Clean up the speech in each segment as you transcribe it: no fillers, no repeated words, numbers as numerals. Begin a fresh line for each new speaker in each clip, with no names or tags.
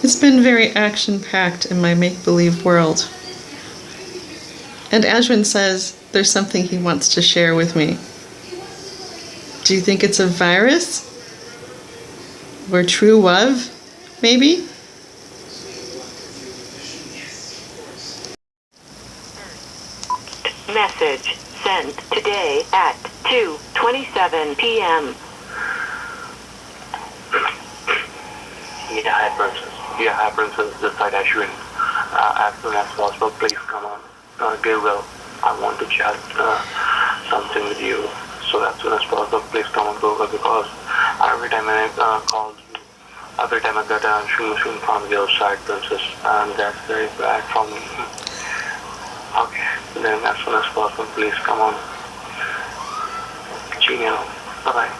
It's been very action-packed in my make-believe world. And Ashwin says there's something he wants to share with me. Do you think it's a virus? Or true love, maybe?
Message sent today at 2:27 p.m.
Hi, Princess. This side Ashwin. As soon as possible, please come on. Get well. I want to chat something with you. So as soon as possible, please come on Google, because every time I call you, every time I get a shoo from the outside, Princess, and that's very bad for me. Okay, then as soon as possible, please come on. Genial. Bye-bye.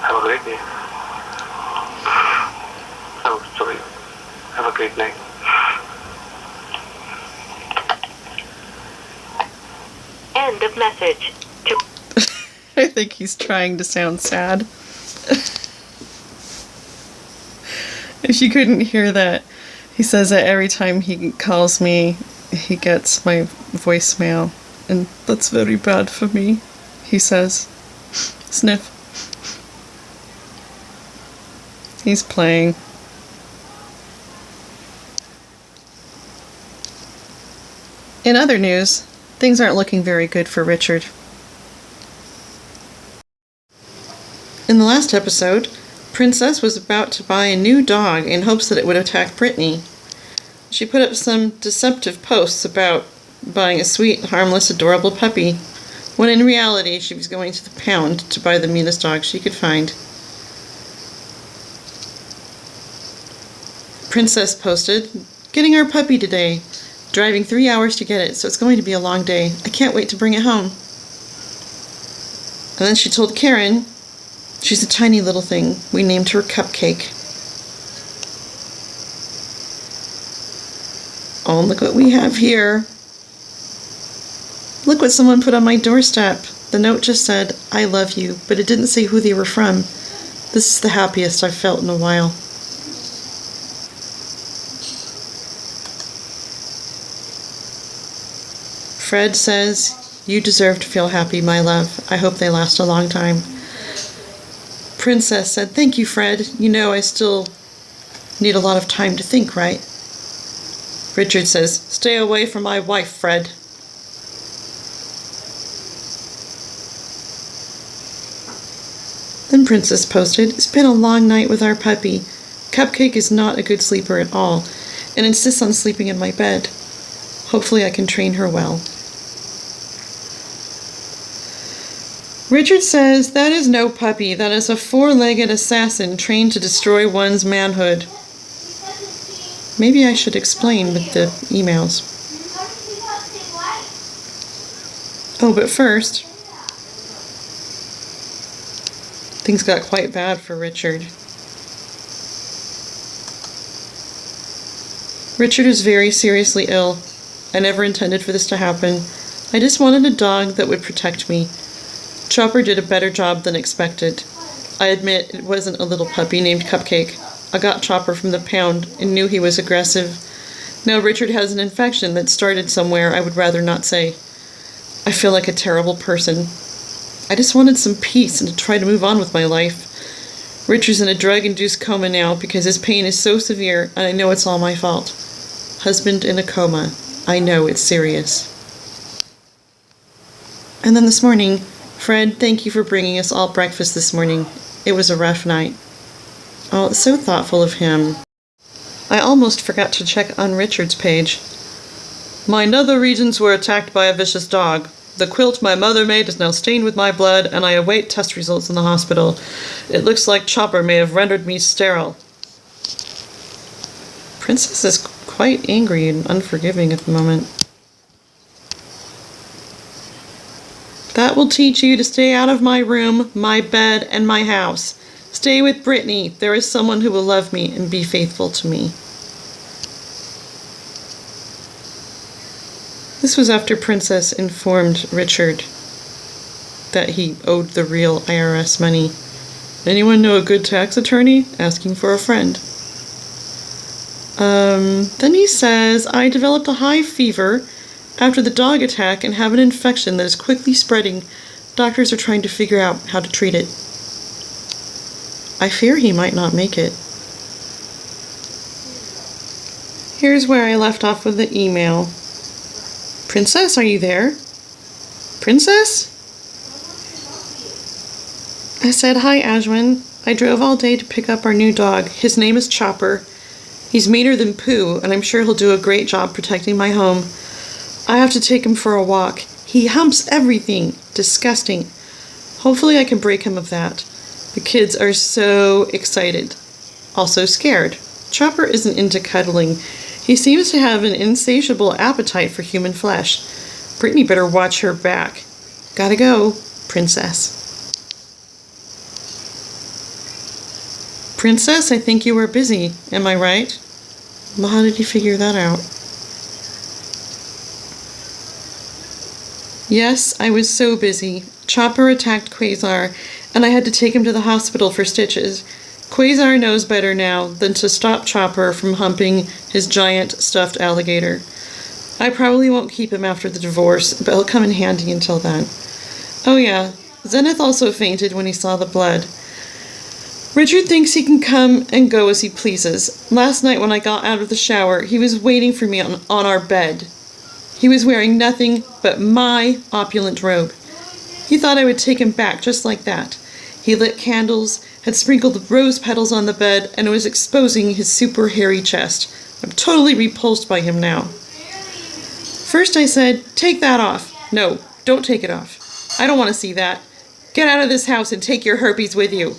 Have a great day. Oh, sorry. Have a great night.
End of message.
I think he's trying to sound sad. If you couldn't hear that, he says that every time he calls me, he gets my voicemail, and that's very bad for me, he says. Sniff. He's playing. In other news, things aren't looking very good for Richard. In the last episode, Princess was about to buy a new dog in hopes that it would attack Brytnie. She put up some deceptive posts about buying a sweet, harmless, adorable puppy, when in reality she was going to the pound to buy the meanest dog she could find. Princess posted, "Getting our puppy today. Driving 3 hours to get it, so it's going to be a long day. I can't wait to bring it home." And then she told Karen, "She's a tiny little thing. We named her Cupcake." Oh, look what we have here. Look what someone put on my doorstep. The note just said, "I love you," but it didn't say who they were from. This is the happiest I've felt in a while. Fred says, "You deserve to feel happy, my love. I hope they last a long time." Princess said, "Thank you, Fred. You know I still need a lot of time to think, right?" Richard says, "Stay away from my wife, Fred." Then Princess posted, "It's been a long night with our puppy. Cupcake is not a good sleeper at all, and insists on sleeping in my bed. Hopefully I can train her well." Richard says, "That is no puppy. That is a four-legged assassin trained to destroy one's manhood." Maybe I should explain with the emails. Oh, but first, things got quite bad for Richard. Richard is very seriously ill. I never intended for this to happen. I just wanted a dog that would protect me. Chopper did a better job than expected. I admit it wasn't a little puppy named Cupcake. I got Chopper from the pound and knew he was aggressive. Now Richard has an infection that started somewhere I would rather not say. I feel like a terrible person. I just wanted some peace and to try to move on with my life. Richard's in a drug-induced coma now because his pain is so severe, and I know it's all my fault. Husband in a coma. I know it's serious. And then this morning, "Fred, thank you for bringing us all breakfast this morning. It was a rough night." Oh, it's so thoughtful of him. I almost forgot to check on Richard's page. "My nether regions were attacked by a vicious dog. The quilt my mother made is now stained with my blood, and I await test results in the hospital. It looks like Chopper may have rendered me sterile." Princess is quite angry and unforgiving at the moment. "That will teach you to stay out of my room, my bed, and my house. Stay with Brytnie. There is someone who will love me and be faithful to me." This was after Princess informed Richard that he owed the real IRS money. "Anyone know a good tax attorney? Asking for a friend." Then he says, I developed a high fever after the dog attack and have an infection that is quickly spreading. Doctors are trying to figure out how to treat it. I fear he might not make it. Here's where I left off with the email. Princess, are you there? Princess? I said, hi, Ashwin. I drove all day to pick up our new dog. His name is Chopper. He's meaner than Pooh, and I'm sure he'll do a great job protecting my home. I have to take him for a walk. He humps everything. Disgusting. Hopefully I can break him of that. The kids are so excited. Also scared. Chopper isn't into cuddling. He seems to have an insatiable appetite for human flesh. Brytnie better watch her back. Gotta go, Princess. Princess, I think you were busy. Am I right? Well, how did you figure that out? Yes, I was so busy. Chopper attacked Quasar, and I had to take him to the hospital for stitches. Quasar knows better now than to stop Chopper from humping his giant stuffed alligator. I probably won't keep him after the divorce, but he'll come in handy until then. Oh yeah, Zenith also fainted when he saw the blood. Richard thinks he can come and go as he pleases. Last night when I got out of the shower, he was waiting for me on our bed. He was wearing nothing but my opulent robe. He thought I would take him back just like that. He lit candles, had sprinkled rose petals on the bed, and was exposing his super hairy chest. I'm totally repulsed by him now. First I said, take that off. No, don't take it off. I don't want to see that. Get out of this house and take your herpes with you.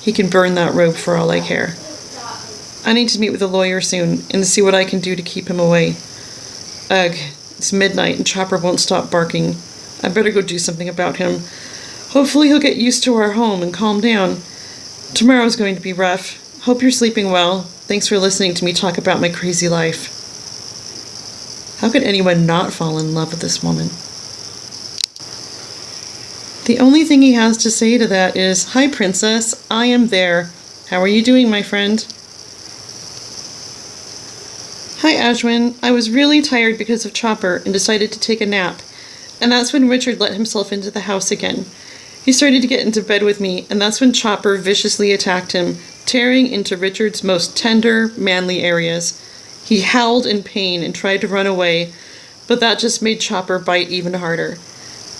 He can burn that robe for all I care. I need to meet with a lawyer soon and see what I can do to keep him away. Ugh, it's midnight and Chopper won't stop barking. I better go do something about him. Hopefully he'll get used to our home and calm down. Tomorrow's going to be rough. Hope you're sleeping well. Thanks for listening to me talk about my crazy life. How could anyone not fall in love with this woman? The only thing he has to say to that is, hi, Princess, I am there. How are you doing, my friend? Hi, Ashwin. I was really tired because of Chopper and decided to take a nap. And that's when Richard let himself into the house again. He started to get into bed with me, and that's when Chopper viciously attacked him, tearing into Richard's most tender, manly areas. He howled in pain and tried to run away, but that just made Chopper bite even harder.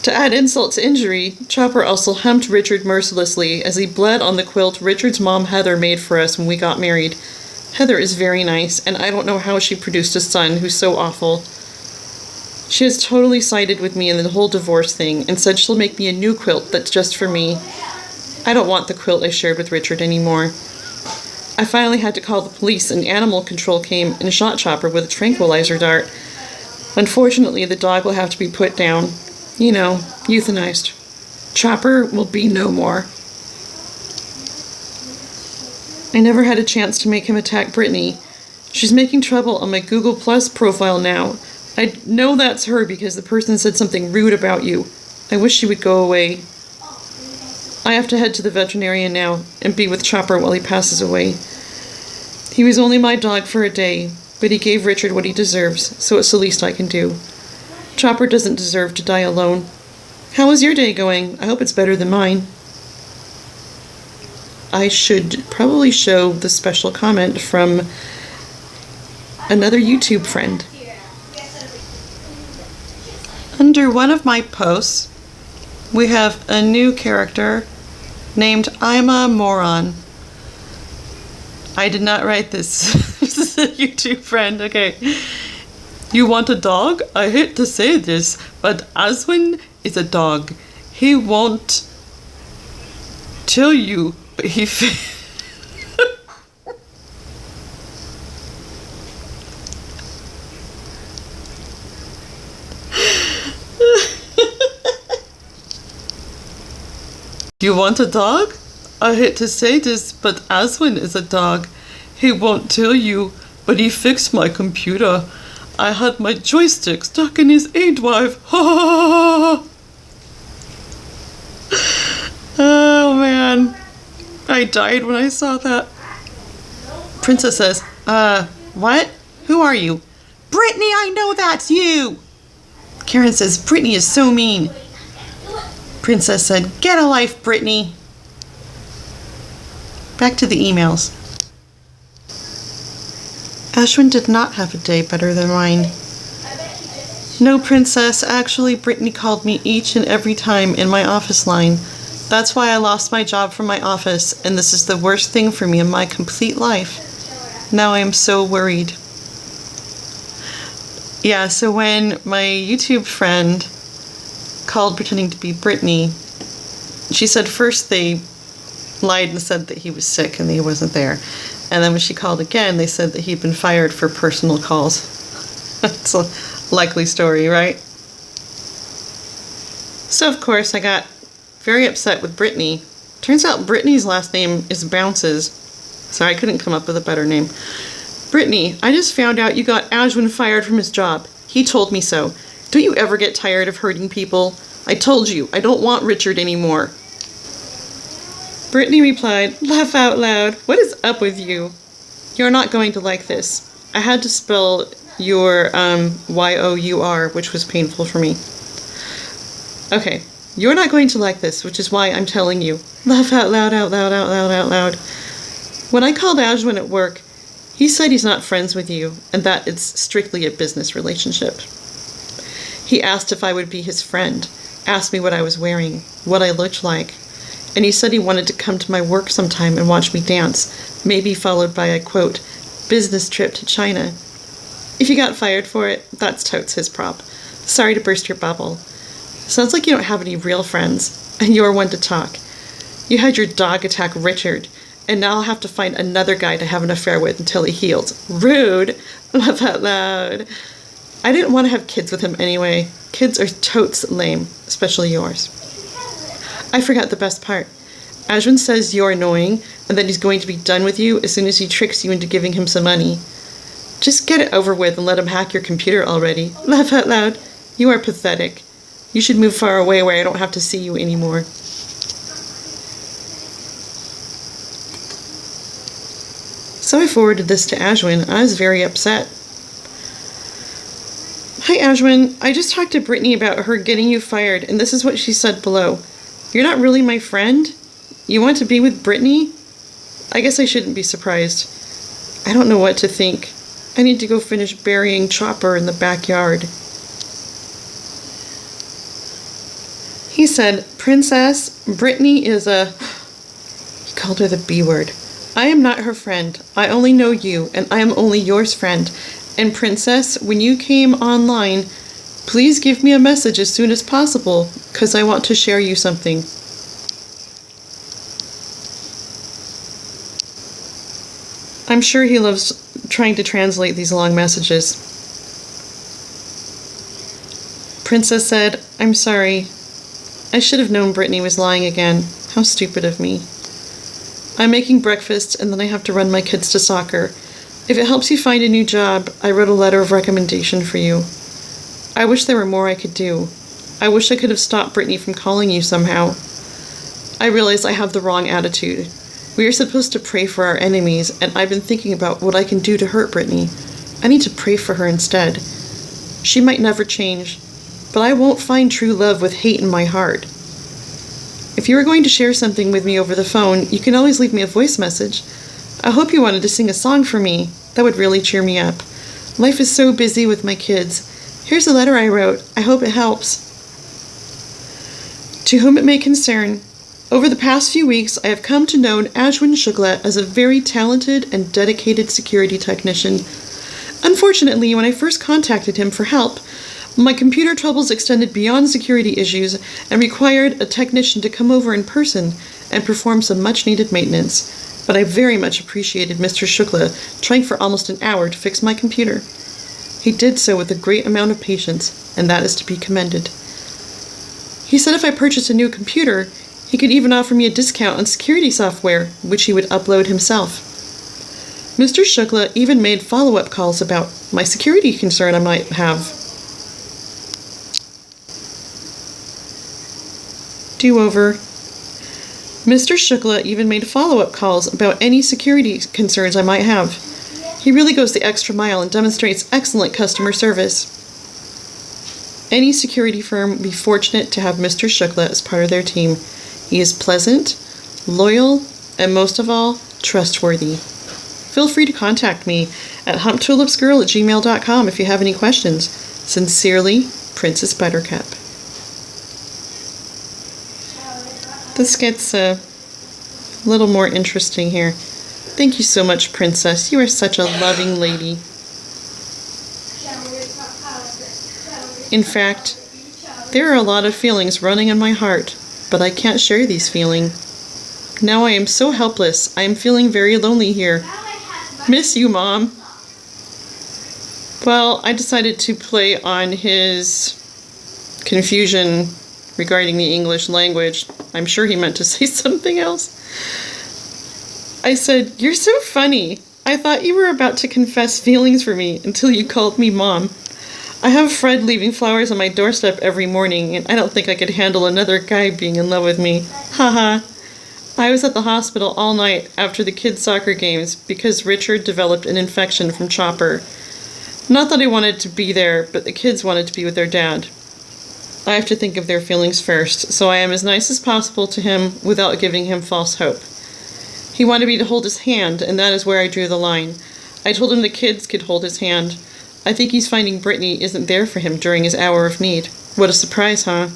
To add insult to injury, Chopper also humped Richard mercilessly as he bled on the quilt Richard's mom Heather made for us when we got married. Heather is very nice, and I don't know how she produced a son who's so awful. She has totally sided with me in the whole divorce thing and said she'll make me a new quilt that's just for me. I don't want the quilt I shared with Richard anymore. I finally had to call the police, and animal control came and shot Chopper with a tranquilizer dart. Unfortunately, the dog will have to be put down. You know, euthanized. Chopper will be no more. I never had a chance to make him attack Brytnie. She's making trouble on my Google Plus profile now. I know that's her because the person said something rude about you. I wish she would go away. I have to head to the veterinarian now and be with Chopper while he passes away. He was only my dog for a day, but he gave Richard what he deserves, so it's the least I can do. Chopper doesn't deserve to die alone. How is your day going? I hope it's better than mine. I should probably show the special comment from another YouTube friend. Under one of my posts, we have a new character named I'm a Moron. I did not write this. This is a YouTube friend. Okay. You want a dog? I hate to say this, but Ashwin is a dog. He won't tell you, but he... You want a dog? I hate to say this, but Ashwin is a dog. He won't tell you, but he fixed my computer. I had my joystick stuck in his A-drive. Oh man, I died when I saw that. Princess says, What? Who are you?
Brytnie, I know that's you.
Karen says, Brytnie is so mean. Princess said, get a life, Brytnie. Back to the emails. Ashwin did not have a day better than mine. No, Princess. Actually, Brytnie called me each and every time in my office line. That's why I lost my job from my office, and this is the worst thing for me in my complete life. Now I am so worried. Yeah, so when my YouTube friend called pretending to be Brytnie, she said first they lied and said that he was sick and that he wasn't there. And then when she called again, they said that he'd been fired for personal calls. It's a likely story, right? So, of course, I got very upset with Brytnie. Turns out Brytnie's last name is Bounces. Sorry, I couldn't come up with a better name. Brytnie, I just found out you got Ashwin fired from his job. He told me so. Don't you ever get tired of hurting people? I told you, I don't want Richard anymore. Brytnie replied, laugh out loud. What is up with you? You're not going to like this. I had to spell your Y-O-U-R, which was painful for me. Okay, you're not going to like this, which is why I'm telling you. Laugh out loud, out loud, out loud, out loud. When I called Ashwin at work, he said he's not friends with you and that it's strictly a business relationship. He asked if I would be his friend, asked me what I was wearing, what I looked like, and he said he wanted to come to my work sometime and watch me dance, maybe followed by a, quote, business trip to China. If you got fired for it, that's totes his prop. Sorry to burst your bubble. Sounds like you don't have any real friends, and you're one to talk. You had your dog attack Richard, and now I'll have to find another guy to have an affair with until he heals. Rude! Laugh out loud. I didn't want to have kids with him anyway. Kids are totes lame, especially yours. I forgot the best part. Ashwin says you're annoying and that he's going to be done with you as soon as he tricks you into giving him some money. Just get it over with and let him hack your computer already. Laugh out loud. You are pathetic. You should move far away where I don't have to see you anymore. So I forwarded this to Ashwin. I was very upset. Hi Ashwin, I just talked to Brytnie about her getting you fired, and this is what she said below. You're not really my friend? You want to be with Brytnie? I guess I shouldn't be surprised. I don't know what to think. I need to go finish burying Chopper in the backyard. He said, Princess, Brytnie is a... He called her the B word. I am not her friend. I only know you, and I am only yours friend. And Princess, when you came online, please give me a message as soon as possible, because I want to share you something. I'm sure he loves trying to translate these long messages. Princess said, I'm sorry. I should have known Brytnie was lying again. How stupid of me. I'm making breakfast and then I have to run my kids to soccer. If it helps you find a new job, I wrote a letter of recommendation for you. I wish there were more I could do. I wish I could have stopped Brytnie from calling you somehow. I realize I have the wrong attitude. We are supposed to pray for our enemies, and I've been thinking about what I can do to hurt Brytnie. I need to pray for her instead. She might never change, but I won't find true love with hate in my heart. If you are going to share something with me over the phone, you can always leave me a voice message. I hope you wanted to sing a song for me. That would really cheer me up. Life is so busy with my kids. Here's a letter I wrote. I hope it helps. To whom it may concern, over the past few weeks, I have come to know Ashwin Shukla as a very talented and dedicated security technician. Unfortunately, when I first contacted him for help, my computer troubles extended beyond security issues and required a technician to come over in person and perform some much-needed maintenance. But I very much appreciated Mr. Shukla trying for almost an hour to fix my computer. He did so with a great amount of patience, and that is to be commended. He said if I purchased a new computer, he could even offer me a discount on security software, which he would upload himself. Mr. Shukla even made follow-up calls about my security concern I might have. Do-over. Mr. Shukla even made follow-up calls about any security concerns I might have. He really goes the extra mile and demonstrates excellent customer service. Any security firm would be fortunate to have Mr. Shukla as part of their team. He is pleasant, loyal, and most of all, trustworthy. Feel free to contact me at humptulipsgirl@gmail.com if you have any questions. Sincerely, Princess Buttercup. This gets a little more interesting here. Thank you so much, Princess. You are such a loving lady. In fact, there are a lot of feelings running in my heart, but I can't share these feelings. Now I am so helpless. I am feeling very lonely here. Miss you, Mom. Well, I decided to play on his confusion regarding the English language. I'm sure he meant to say something else. I said, "You're so funny. I thought you were about to confess feelings for me until you called me Mom. I have Fred leaving flowers on my doorstep every morning, and I don't think I could handle another guy being in love with me. Haha. I was at the hospital all night after the kids' soccer games because Richard developed an infection from Chopper. Not that I wanted to be there, but the kids wanted to be with their dad. I have to think of their feelings first, so I am as nice as possible to him without giving him false hope. He wanted me to hold his hand, and that is where I drew the line. I told him the kids could hold his hand. I think he's finding Brytnie isn't there for him during his hour of need. What a surprise, huh?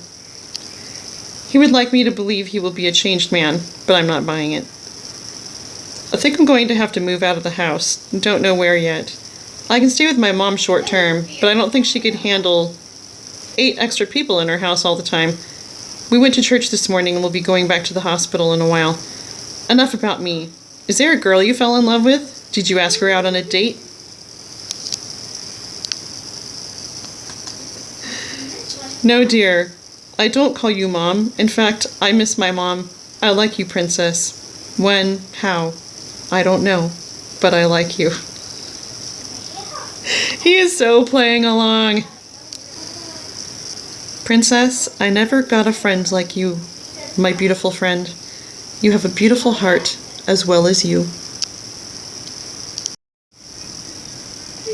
He would like me to believe he will be a changed man, but I'm not buying it. I think I'm going to have to move out of the house. Don't know where yet. I can stay with my mom short term, but I don't think she could handle 8 extra people in her house all the time. We went to church this morning and we'll be going back to the hospital in a while. Enough about me. Is there a girl you fell in love with? Did you ask her out on a date? No, dear. I don't call you Mom. In fact, I miss my mom. I like you, Princess. When? How? I don't know. But I like you. He is so playing along. Princess, I never got a friend like you, my beautiful friend. You have a beautiful heart, as well as you.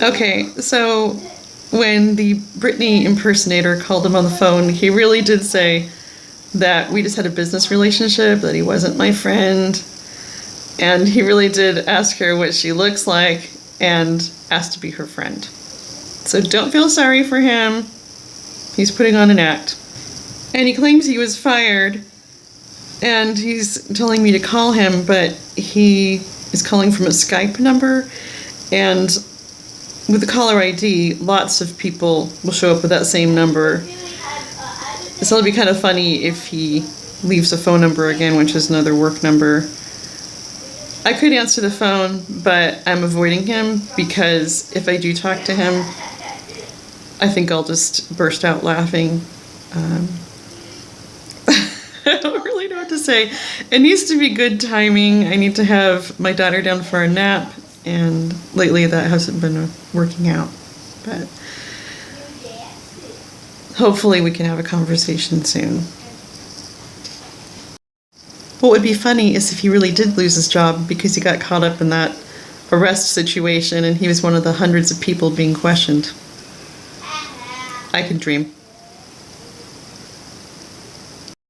Okay, so when the Brytnie impersonator called him on the phone, he really did say that we just had a business relationship, that he wasn't my friend, and he really did ask her what she looks like and asked to be her friend. So don't feel sorry for him. He's putting on an act. And he claims he was fired, and he's telling me to call him, but he is calling from a Skype number, and with the caller ID, lots of people will show up with that same number. So it'll be kind of funny if he leaves a phone number again, which is another work number. I could answer the phone, but I'm avoiding him because if I do talk to him, I think I'll just burst out laughing. I don't really know what to say. It needs to be good timing. I need to have my daughter down for a nap, and lately that hasn't been working out. But hopefully we can have a conversation soon. What would be funny is if he really did lose his job because he got caught up in that arrest situation and he was one of the hundreds of people being questioned. I can dream.